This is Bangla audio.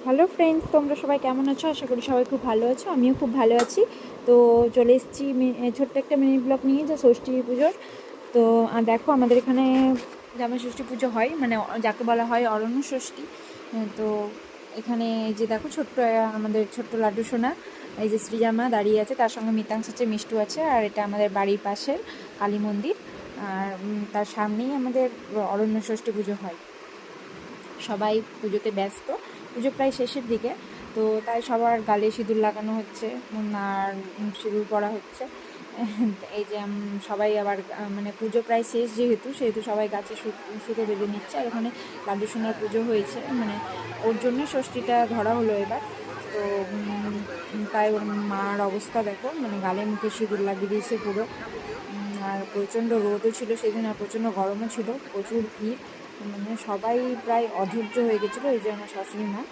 হ্যালো ফ্রেন্ডস, তোমরা সবাই কেমন আছো? আশা করি সবাই খুব ভালো আছো। আমিও খুব ভালো আছি। তো চলে এসেছি ছোট্ট একটা মিনি ব্লগ নিয়ে, যে ষষ্ঠী পুজোর। তো দেখো, আমাদের এখানে জামাই ষষ্ঠী পুজো হয়, মানে যাকে বলা হয় অরণ্য ষষ্ঠী। তো এখানে এই যে দেখো, আমাদের ছোট্ট লাড্ডু সোনা, এই যে শ্রীজামা দাঁড়িয়ে আছে, তার সঙ্গে মিতাংশ আছে, মিষ্টু আছে, আর এটা আমাদের বাড়ির পাশের কালী মন্দির। আর তার সামনেই আমাদের অরণ্য ষষ্ঠী পুজো হয়। সবাই পুজোতে ব্যস্ত, পুজো প্রায় শেষের দিকে। তো তাই সবার গালে সিঁদুর লাগানো হচ্ছে, আর সিঁদুর পরা হচ্ছে। এই যে সবাই আবার মানে পুজো প্রায় শেষ, সেহেতু সবাই গাছে সুতো বেঁধে নিচ্ছে। আর ওখানে লাড্ডু সোনার পুজো হয়েছে, মানে ওর জন্য ষষ্ঠীটা ধরা হলো এবার। তো তাই ওর মার অবস্থা দেখো, মানে গালে মুখে সিঁদুর লাগিয়ে দিয়েছে পুরো। আর প্রচণ্ড রোদও ছিল সেদিন, আর প্রচণ্ড গরমও ছিল, প্রচুর ভিড়, মানে সবাই প্রায় অধৈর্য হয়ে গেছিলো। এই যে আমার শাশুড়ি মা,